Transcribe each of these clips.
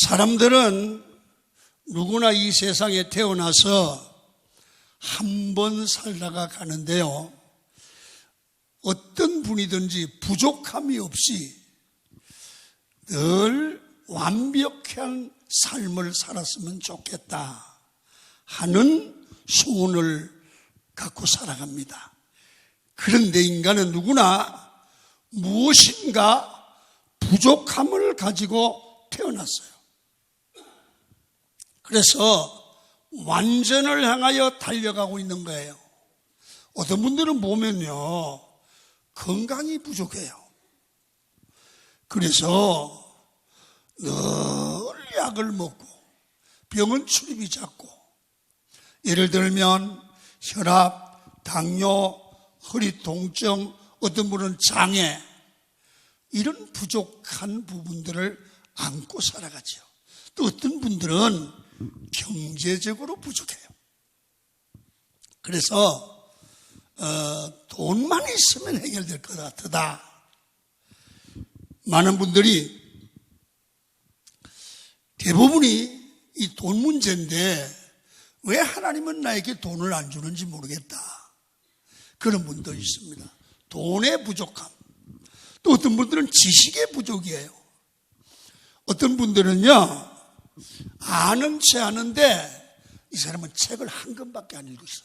사람들은 누구나 이 세상에 태어나서 한 번 살다가 가는데요, 어떤 분이든지 부족함이 없이 늘 완벽한 삶을 살았으면 좋겠다 하는 소원을 갖고 살아갑니다. 그런데 인간은 누구나 무엇인가 부족함을 가지고 태어났어요. 그래서 완전을 향하여 달려가고 있는 거예요. 어떤 분들은 보면요, 건강이 부족해요. 그래서 늘 약을 먹고 병원 출입이 잦고, 예를 들면 혈압, 당뇨, 허리 통증, 어떤 분은 장애, 이런 부족한 부분들을 안고 살아가죠. 또 어떤 분들은 경제적으로 부족해요. 그래서 돈만 있으면 해결될 것 같다. 많은 분들이 대부분이 이 돈 문제인데 왜 하나님은 나에게 돈을 안 주는지 모르겠다, 그런 분도 있습니다. 돈의 부족함. 또 어떤 분들은 지식의 부족이에요. 어떤 분들은요, 아는 체 아는데 이 사람은 책을 한 권밖에 안 읽었어.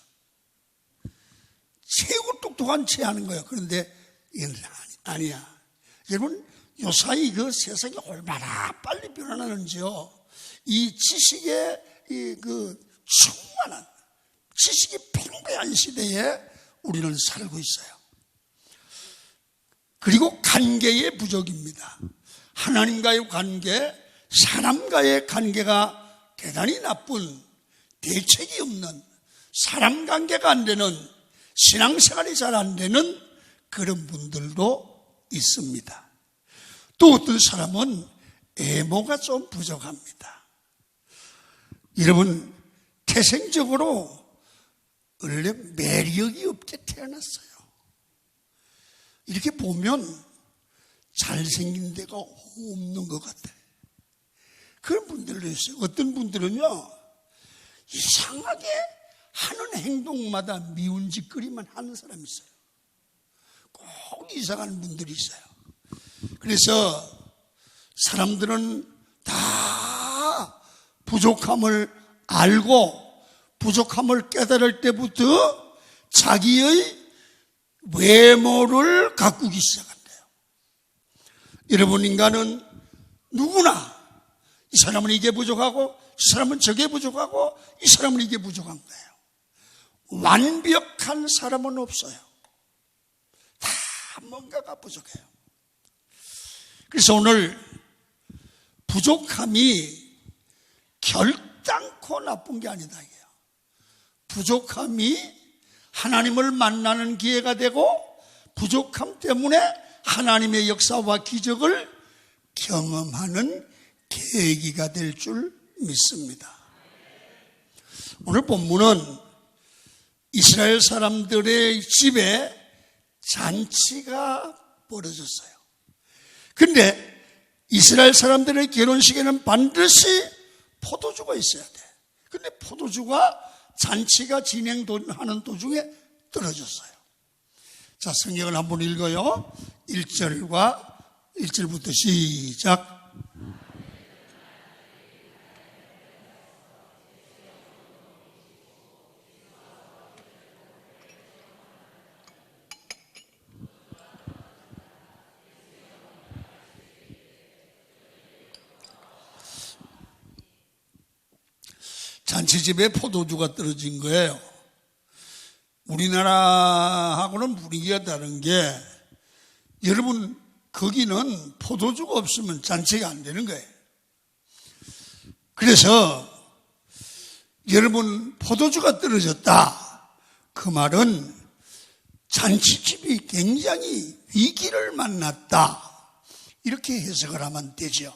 최고 똑똑한 체 아는 거예요. 그런데 이건 아니야. 여러분, 요사이 그 세상이 얼마나 빨리 변화하는지요. 이 지식의 충만한 지식이 팽배한 시대에 우리는 살고 있어요. 그리고 관계의 부족입니다. 하나님과의 관계, 사람과의 관계가 대단히 나쁜, 대책이 없는, 사람 관계가 안 되는, 신앙생활이 잘 안 되는 그런 분들도 있습니다. 또 어떤 사람은 애모가 좀 부족합니다. 여러분, 태생적으로 원래 매력이 없게 태어났어요. 이렇게 보면 잘생긴 데가 없는 것 같아요. 그런 분들도 있어요. 어떤 분들은요, 이상하게 하는 행동마다 미운 짓거리만 하는 사람이 있어요. 꼭 이상한 분들이 있어요. 그래서 사람들은 다 부족함을 알고 부족함을 깨달을 때부터 자기의 외모를 가꾸기 시작한대요. 여러분, 인간은 누구나 이 사람은 이게 부족하고 이 사람은 저게 부족하고 이 사람은 이게 부족한 거예요. 완벽한 사람은 없어요. 다 뭔가가 부족해요. 그래서 오늘 부족함이 결단코 나쁜 게 아니다, 이게요. 부족함이 하나님을 만나는 기회가 되고, 부족함 때문에 하나님의 역사와 기적을 경험하는 계기가 될 줄 믿습니다. 오늘 본문은 이스라엘 사람들의 집에 잔치가 벌어졌어요. 그런데 이스라엘 사람들의 결혼식에는 반드시 포도주가 있어야 돼. 그런데 포도주가 잔치가 진행하는 도중에 떨어졌어요. 자, 성경을 한번 읽어요. 1절부터 시작. 잔치집에 포도주가 떨어진 거예요. 우리나라하고는 분위기가 다른 게, 여러분, 거기는 포도주가 없으면 잔치가 안 되는 거예요. 그래서 여러분, 포도주가 떨어졌다, 그 말은 잔치집이 굉장히 위기를 만났다, 이렇게 해석을 하면 되죠.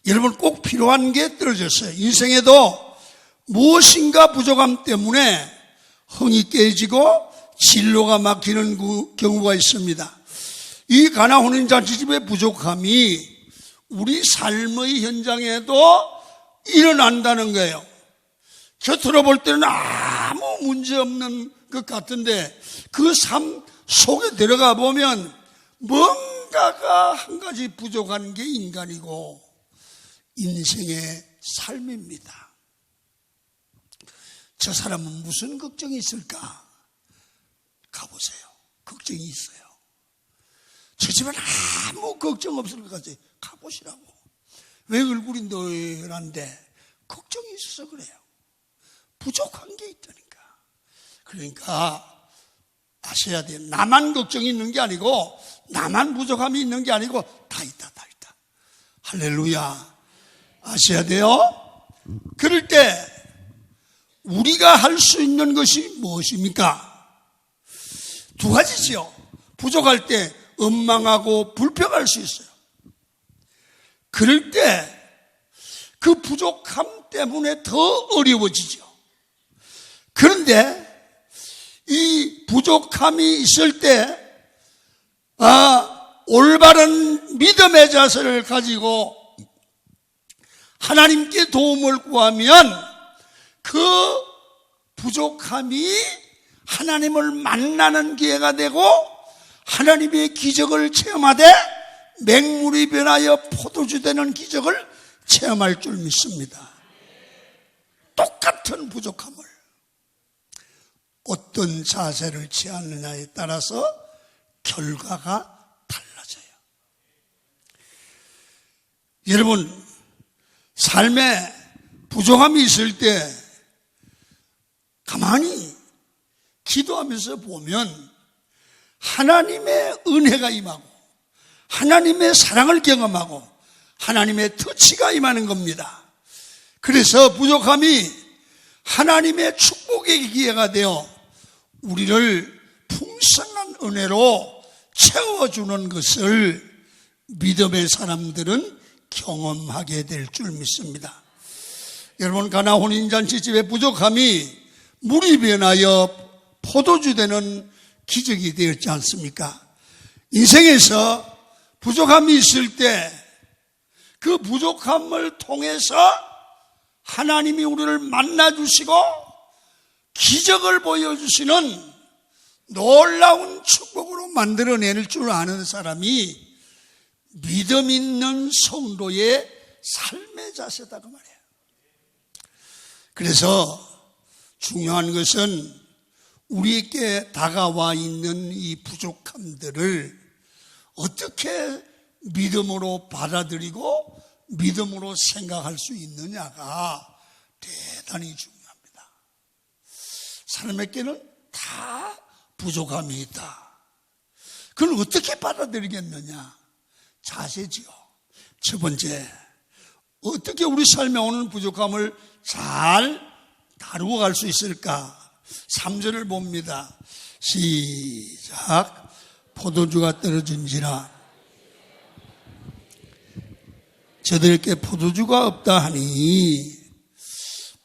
여러분, 꼭 필요한 게 떨어졌어요. 인생에도 무엇인가 부족함 때문에 흥이 깨지고 진로가 막히는 경우가 있습니다. 이 가나 혼인 잔치집의 부족함이 우리 삶의 현장에도 일어난다는 거예요. 겉으로 볼 때는 아무 문제 없는 것 같은데 그 삶 속에 들어가 보면 뭔가가 한 가지 부족한 게 인간이고 인생의 삶입니다. 저 사람은 무슨 걱정이 있을까? 가보세요. 걱정이 있어요. 저 집은 아무 걱정 없을 것 같아요. 가보시라고. 왜 얼굴이 노란데? 걱정이 있어서 그래요. 부족한 게 있다니까. 그러니까 아셔야 돼요. 나만 걱정이 있는 게 아니고 나만 부족함이 있는 게 아니고 다 있다. 할렐루야. 아셔야 돼요. 그럴 때 우리가 할 수 있는 것이 무엇입니까? 두 가지지요. 부족할 때 원망하고 불평할 수 있어요. 그럴 때 그 부족함 때문에 더 어려워지죠. 그런데 이 부족함이 있을 때 올바른 믿음의 자세를 가지고 하나님께 도움을 구하면 그 부족함이 하나님을 만나는 기회가 되고 하나님의 기적을 체험하되 맹물이 변하여 포도주 되는 기적을 체험할 줄 믿습니다. 똑같은 부족함을 어떤 자세를 취하느냐에 따라서 결과가 달라져요. 여러분, 삶에 부족함이 있을 때 가만히 기도하면서 보면 하나님의 은혜가 임하고 하나님의 사랑을 경험하고 하나님의 터치가 임하는 겁니다. 그래서 부족함이 하나님의 축복의 기회가 되어 우리를 풍성한 은혜로 채워주는 것을 믿음의 사람들은 경험하게 될 줄 믿습니다. 여러분, 가나 혼인잔치 집의 부족함이 물이 변하여 포도주 되는 기적이 되었지 않습니까? 인생에서 부족함이 있을 때 그 부족함을 통해서 하나님이 우리를 만나주시고 기적을 보여주시는 놀라운 축복으로 만들어낼 줄 아는 사람이 믿음 있는 성도의 삶의 자세다 그 말이에요. 그래서 중요한 것은 우리에게 다가와 있는 이 부족함들을 어떻게 믿음으로 받아들이고 믿음으로 생각할 수 있느냐가 대단히 중요합니다. 사람에게는 다 부족함이 있다. 그걸 어떻게 받아들이겠느냐? 자세지요. 첫 번째, 어떻게 우리 삶에 오는 부족함을 잘 다루어 갈 수 있을까? 3절을 봅니다. 시작. 포도주가 떨어진지라 저들에게 포도주가 없다 하니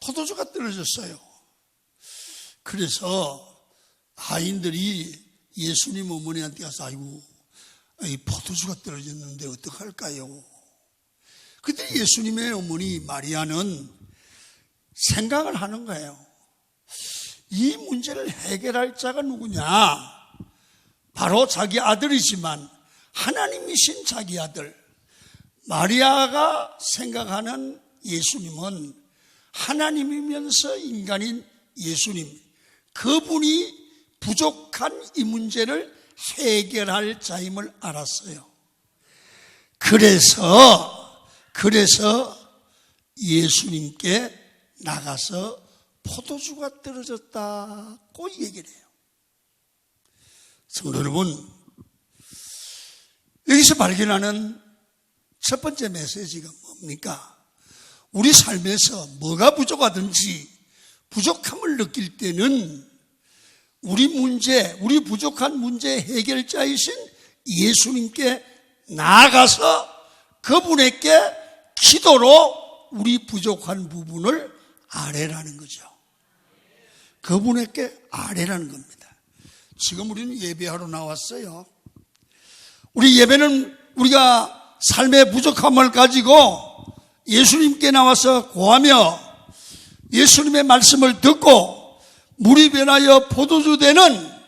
포도주가 떨어졌어요. 그래서 아인들이 예수님 어머니한테 가서 아이고 이 포도주가 떨어졌는데 어떡할까요? 그때 예수님의 어머니 마리아는 생각을 하는 거예요. 이 문제를 해결할 자가 누구냐? 바로 자기 아들이지만 하나님이신 자기 아들 마리아가 생각하는 예수님은 하나님이면서 인간인 예수님, 그분이 부족한 이 문제를 해결할 자임을 알았어요. 그래서 예수님께 나가서 포도주가 떨어졌다고 얘기를 해요. 성도 여러분, 여기서 발견하는 첫 번째 메시지가 뭡니까? 우리 삶에서 뭐가 부족하든지 부족함을 느낄 때는 우리 부족한 문제 해결자이신 예수님께 나아가서 그분에게 기도로 우리 부족한 부분을 아뢰라는 거죠. 그분에게 아뢰라는 겁니다. 지금 우리는 예배하러 나왔어요. 우리 예배는 우리가 삶의 부족함을 가지고 예수님께 나와서 고하며 예수님의 말씀을 듣고 물이 변하여 포도주 되는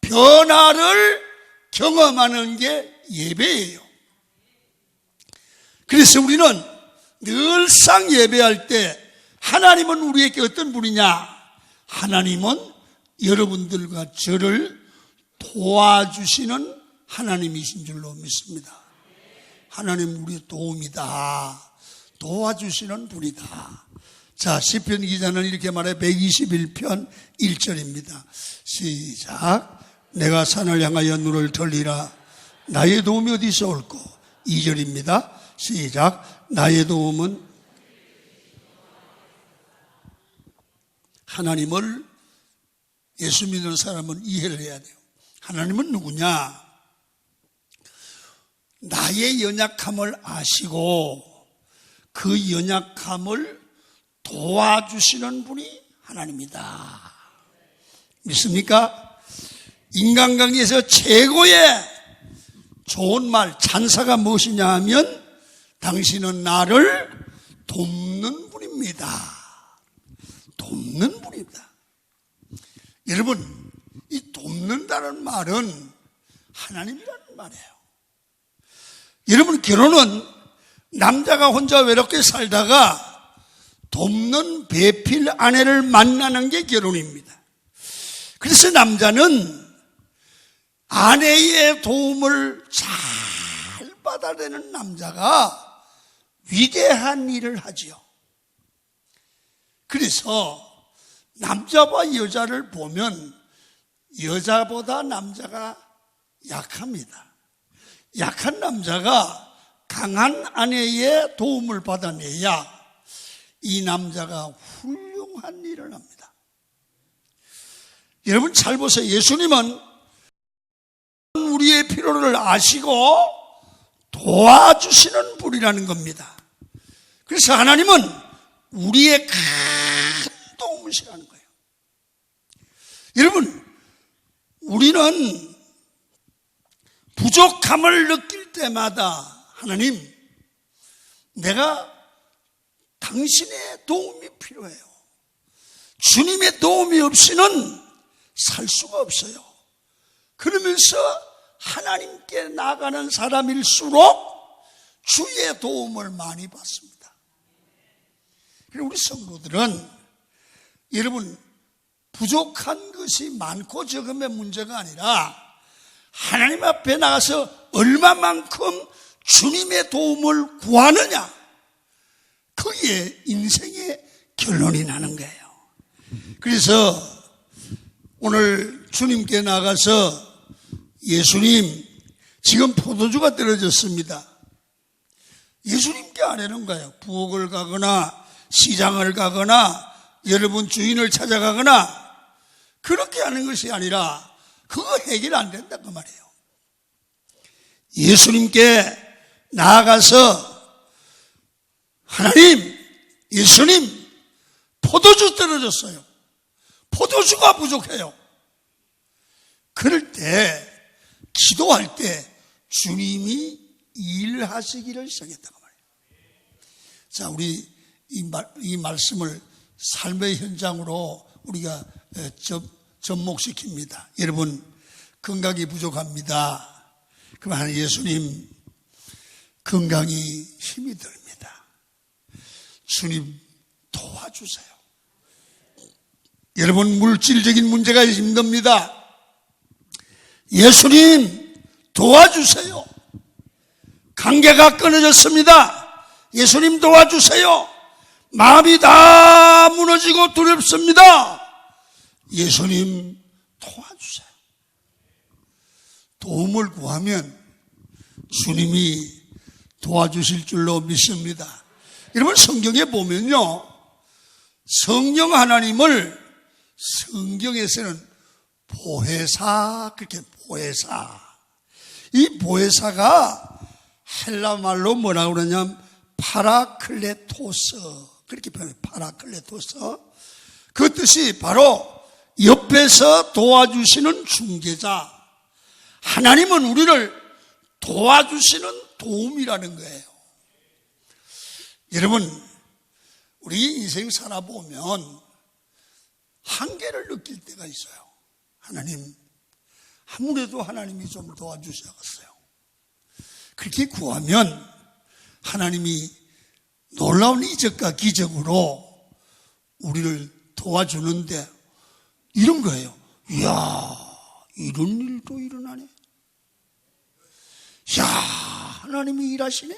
변화를 경험하는 게 예배예요. 그래서 우리는 늘상 예배할 때 하나님은 우리에게 어떤 분이냐? 하나님은 여러분들과 저를 도와주시는 하나님이신 줄로 믿습니다. 하나님 우리의 도움이다. 도와주시는 분이다. 자, 시편 기자는 이렇게 말해 121편 1절입니다. 시작. 내가 산을 향하여 눈을 돌리라. 나의 도움이 어디서 올꼬? 2절입니다. 시작. 나의 도움은 하나님을 예수 믿는 사람은 이해를 해야 돼요. 하나님은 누구냐? 나의 연약함을 아시고 그 연약함을 도와주시는 분이 하나님이다. 믿습니까? 인간관계에서 최고의 좋은 말, 찬사가 무엇이냐 하면 당신은 나를 돕는 분입니다. 돕는 분입니다. 여러분, 이 돕는다는 말은 하나님이라는 말이에요. 여러분, 결혼은 남자가 혼자 외롭게 살다가 돕는 배필 아내를 만나는 게 결혼입니다. 그래서 남자는 아내의 도움을 잘 받아내는 남자가 위대한 일을 하지요. 그래서 남자와 여자를 보면 여자보다 남자가 약합니다. 약한 남자가 강한 아내의 도움을 받아내야 이 남자가 훌륭한 일을 합니다. 여러분 잘 보세요. 예수님은 우리의 필요를 아시고 도와주시는 분이라는 겁니다. 그래서 하나님은 우리의 큰 도움이시라는 거예요. 여러분, 우리는 부족함을 느낄 때마다 하나님, 내가 당신의 도움이 필요해요. 주님의 도움이 없이는 살 수가 없어요. 그러면서 하나님께 나가는 사람일수록 주의 도움을 많이 받습니다. 그리고 우리 성도들은 여러분 부족한 것이 많고 적음의 문제가 아니라 하나님 앞에 나가서 얼마만큼 주님의 도움을 구하느냐, 그게 인생의 결론이 나는 거예요. 그래서 오늘 주님께 나가서 예수님, 지금 포도주가 떨어졌습니다. 예수님께 아뢰는 거예요. 부엌을 가거나 시장을 가거나 여러분 주인을 찾아가거나 그렇게 하는 것이 아니라 그거 해결 안 된다 그 말이에요. 예수님께 나아가서 하나님, 예수님, 포도주 떨어졌어요. 포도주가 부족해요. 그럴 때 기도할 때 주님이 일하시기를 시작했다고 말이에요. 자, 우리 이 말씀을 삶의 현장으로 우리가 접목시킵니다. 여러분, 건강이 부족합니다. 그러면 예수님, 건강이 힘이 듭니다. 주님 도와주세요. 여러분, 물질적인 문제가 힘듭니다. 예수님 도와주세요. 관계가 끊어졌습니다. 예수님 도와주세요. 마음이 다 무너지고 두렵습니다. 예수님 도와주세요. 도움을 구하면 주님이 도와주실 줄로 믿습니다. 여러분, 성경에 보면요, 성령 하나님을 성경에서는 보혜사, 그렇게 보혜사. 이 보혜사가 헬라 말로 뭐라고 그러냐면 파라클레토스, 그렇게 표현해요. 파라클레토스. 그 뜻이 바로 옆에서 도와주시는 중개자. 하나님은 우리를 도와주시는 도움이라는 거예요. 여러분, 우리 인생 살아보면 한계를 느낄 때가 있어요. 하나님, 아무래도 하나님이 좀 도와주셔야겠어요. 그렇게 구하면 하나님이 놀라운 이적과 기적으로 우리를 도와주는데 이런 거예요. 이야, 이런 일도 일어나네. 야, 하나님이 일하시네.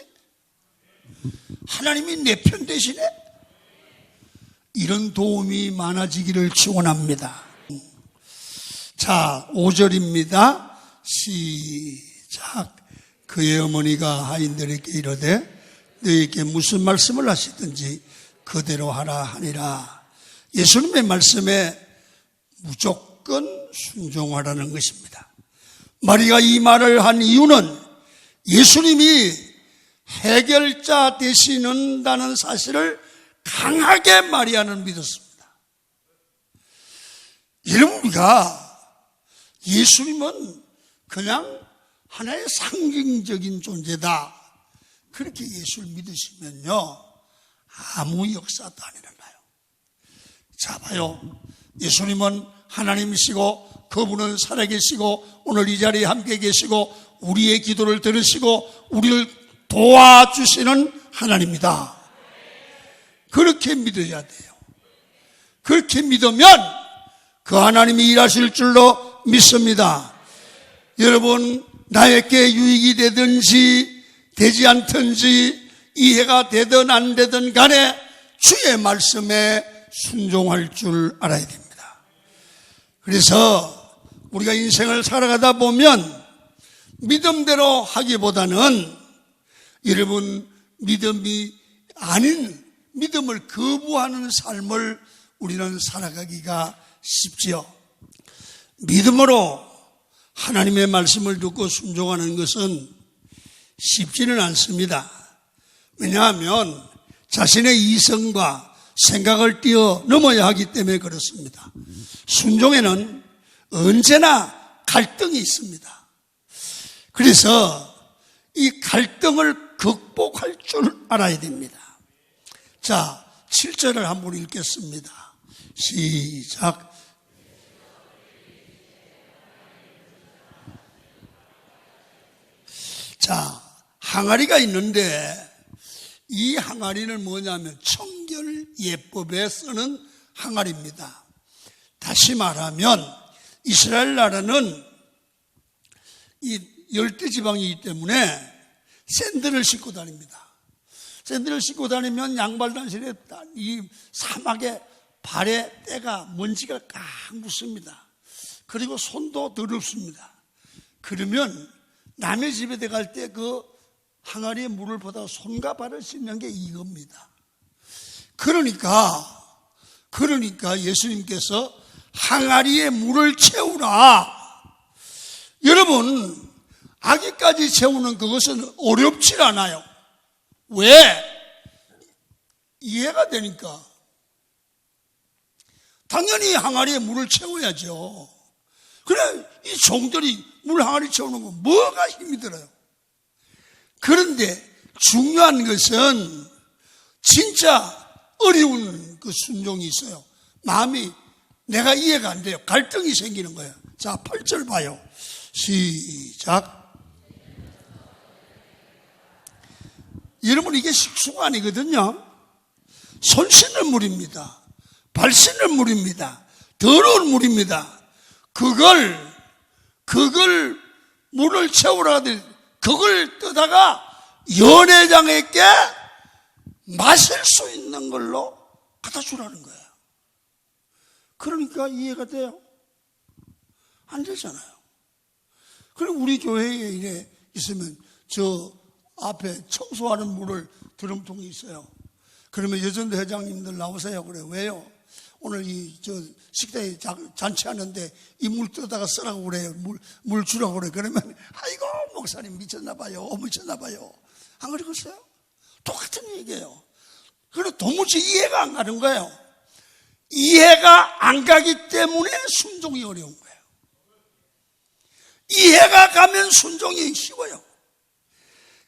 하나님이 내 편 되시네. 이런 도움이 많아지기를 축원합니다. 자, 5절입니다. 시작. 그의 어머니가 하인들에게 이르되 너희에게 무슨 말씀을 하시든지 그대로 하라 하니라. 예수님의 말씀에 무조건 순종하라는 것입니다. 마리가 이 말을 한 이유는 예수님이 해결자 되시는다는 사실을 강하게 마리아는 믿었습니다. 여러분, 우리가 예수님은 그냥 하나의 상징적인 존재다, 그렇게 예수를 믿으시면요, 아무 역사도 안 일어나요. 자, 봐요. 예수님은 하나님이시고 그분은 살아계시고 오늘 이 자리에 함께 계시고 우리의 기도를 들으시고 우리를 도와주시는 하나님이다. 그렇게 믿어야 돼요. 그렇게 믿으면 그 하나님이 일하실 줄로 믿습니다. 여러분, 나에게 유익이 되든지 되지 않든지 이해가 되든 안 되든 간에 주의 말씀에 순종할 줄 알아야 됩니다. 그래서 우리가 인생을 살아가다 보면 믿음대로 하기보다는 여러분, 믿음이 아닌 믿음을 거부하는 삶을 우리는 살아가기가 쉽지요. 믿음으로 하나님의 말씀을 듣고 순종하는 것은 쉽지는 않습니다. 왜냐하면 자신의 이성과 생각을 뛰어넘어야 하기 때문에 그렇습니다. 순종에는 언제나 갈등이 있습니다. 그래서 이 갈등을 극복할 줄 알아야 됩니다. 자, 7절을 한번 읽겠습니다. 시작. 자, 항아리가 있는데 이 항아리는 뭐냐면 청결 예법에 쓰는 항아리입니다. 다시 말하면 이스라엘 나라는 이 열대지방이기 때문에 샌들을 신고 다닙니다. 샌들을 신고 다니면 양발 단실에 이 사막에 발에 때가 먼지가 꽉 묻습니다. 그리고 손도 더럽습니다. 그러면 남의 집에 들어갈 때 그 항아리에 물을 보다가 손과 발을 씻는 게 이겁니다. 그러니까 예수님께서 항아리에 물을 채우라. 여러분, 아기까지 채우는 그것은 어렵지 않아요. 왜? 이해가 되니까. 당연히 항아리에 물을 채워야죠. 그래, 이 종들이 물 항아리 채우는 거 뭐가 힘이 들어요? 그런데 중요한 것은 진짜 어려운 그 순종이 있어요. 마음이 내가 이해가 안 돼요. 갈등이 생기는 거예요. 자, 8절 봐요. 시작. 여러분, 이게 식수가 아니거든요. 손 씻는 물입니다. 발 씻는 물입니다. 더러운 물입니다. 그걸 물을 채우라 하더니 그걸 뜨다가 연회장에게 마실 수 있는 걸로 갖다 주라는 거예요. 그러니까 이해가 돼요? 안 되잖아요. 그럼 우리 교회에 이래 있으면 저 앞에 청소하는 물을 드럼통이 있어요. 그러면 여전도 회장님들 나오세요. 그래. 왜요? 오늘 식당에 잔치하는데 이 물 떠다가 쓰라고 그래요. 물 주라고 그래. 그러면 아이고 목사님 미쳤나봐요. 미쳤나봐요. 안 그러겠어요? 똑같은 얘기예요. 그래서 도무지 이해가 안 가는 거예요. 이해가 안 가기 때문에 순종이 어려운 거예요. 이해가 가면 순종이 쉬워요.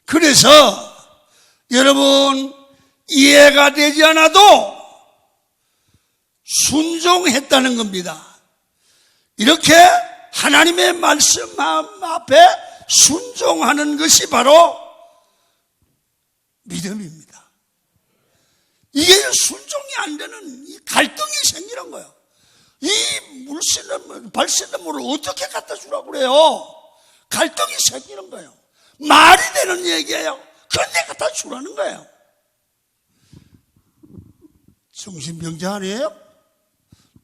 그래서 여러분, 이해가 되지 않아도 순종했다는 겁니다. 이렇게 하나님의 말씀 앞에 순종하는 것이 바로 믿음입니다. 이게 순종이 안 되는 이 갈등이 생기는 거예요. 이 발신나무를 어떻게 갖다 주라고 그래요? 갈등이 생기는 거예요. 말이 되는 얘기예요. 그런데 갖다 주라는 거예요. 정신병자 아니에요?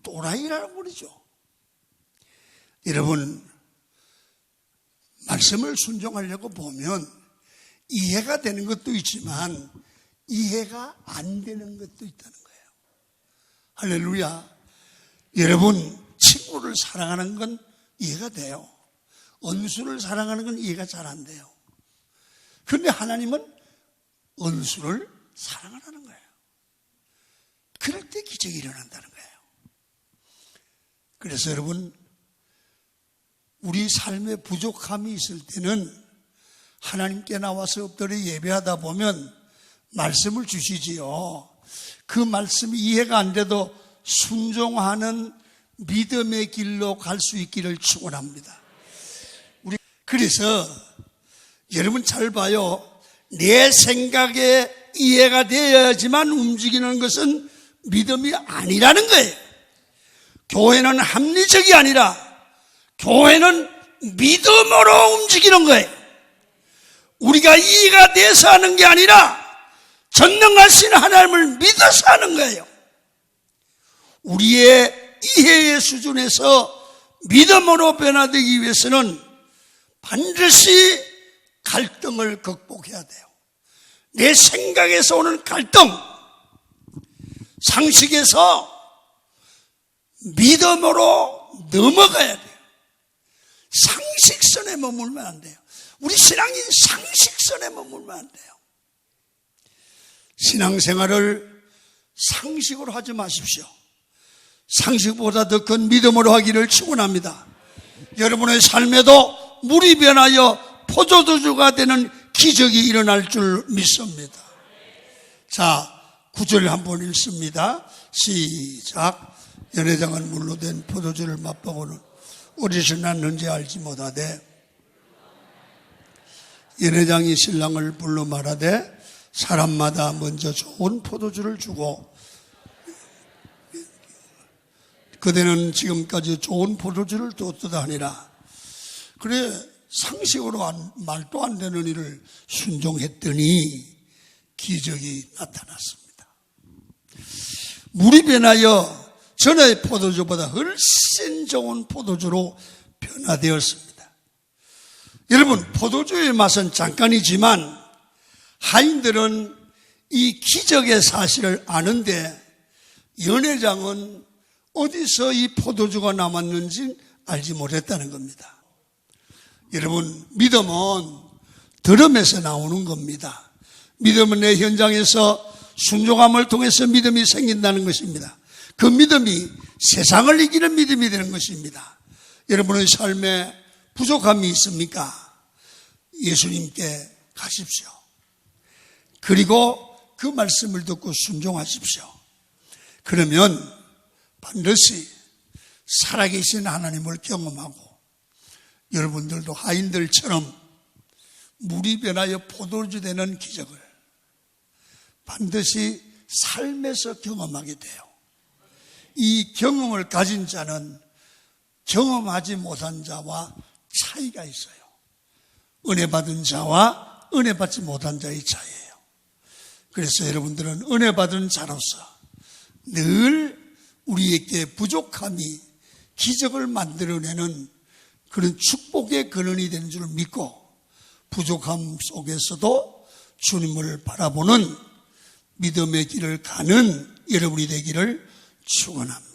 또라이라는 분이죠. 여러분, 말씀을 순종하려고 보면 이해가 되는 것도 있지만 이해가 안 되는 것도 있다는 거예요. 할렐루야. 여러분, 친구를 사랑하는 건 이해가 돼요. 원수를 사랑하는 건 이해가 잘 안 돼요. 그런데 하나님은 원수를 사랑하라는 거예요. 그럴 때 기적이 일어난다는 거예요. 그래서 여러분, 우리 삶에 부족함이 있을 때는 하나님께 나와서 엎드려 예배하다 보면 말씀을 주시지요. 그 말씀이 이해가 안 돼도 순종하는 믿음의 길로 갈 수 있기를 축원합니다. 그래서 여러분 잘 봐요. 내 생각에 이해가 되어야지만 움직이는 것은 믿음이 아니라는 거예요. 교회는 합리적이 아니라 교회는 믿음으로 움직이는 거예요. 우리가 이해가 돼서 하는 게 아니라 전능하신 하나님을 믿어서 하는 거예요. 우리의 이해의 수준에서 믿음으로 변화되기 위해서는 반드시 갈등을 극복해야 돼요. 내 생각에서 오는 갈등, 상식에서 믿음으로 넘어가야 돼요. 상식선에 머물면 안 돼요. 우리 신앙인 상식선에 머물면 안 돼요. 신앙생활을 상식으로 하지 마십시오. 상식보다 더 큰 믿음으로 하기를 축원합니다. 여러분의 삶에도 물이 변하여 포도주가 되는 기적이 일어날 줄 믿습니다. 자, 9절 한번 읽습니다. 시작. 연회장은 물로 된 포도주를 맛보고는 어디서 났는지 알지 못하되 연회장이 신랑을 불러 말하되 사람마다 먼저 좋은 포도주를 주고 그대는 지금까지 좋은 포도주를 뒀다 하니라. 그래, 상식으로 말도 안 되는 일을 순종했더니 기적이 나타났습니다. 물이 변하여 전의 포도주보다 훨씬 좋은 포도주로 변화되었습니다. 여러분, 포도주의 맛은 잠깐이지만 하인들은 이 기적의 사실을 아는데 연회장은 어디서 이 포도주가 남았는지 알지 못했다는 겁니다. 여러분, 믿음은 들음에서 나오는 겁니다. 믿음은 내 현장에서 순종함을 통해서 믿음이 생긴다는 것입니다. 그 믿음이 세상을 이기는 믿음이 되는 것입니다. 여러분의 삶에 부족함이 있습니까? 예수님께 가십시오. 그리고 그 말씀을 듣고 순종하십시오. 그러면 반드시 살아계신 하나님을 경험하고 여러분들도 하인들처럼 물이 변하여 포도주 되는 기적을 반드시 삶에서 경험하게 돼요. 이 경험을 가진 자는 경험하지 못한 자와 차이가 있어요. 은혜 받은 자와 은혜 받지 못한 자의 차이예요. 그래서 여러분들은 은혜 받은 자로서 늘 우리에게 부족함이 기적을 만들어내는 그런 축복의 근원이 되는 줄 믿고 부족함 속에서도 주님을 바라보는 믿음의 길을 가는 여러분이 되기를 축원합니다.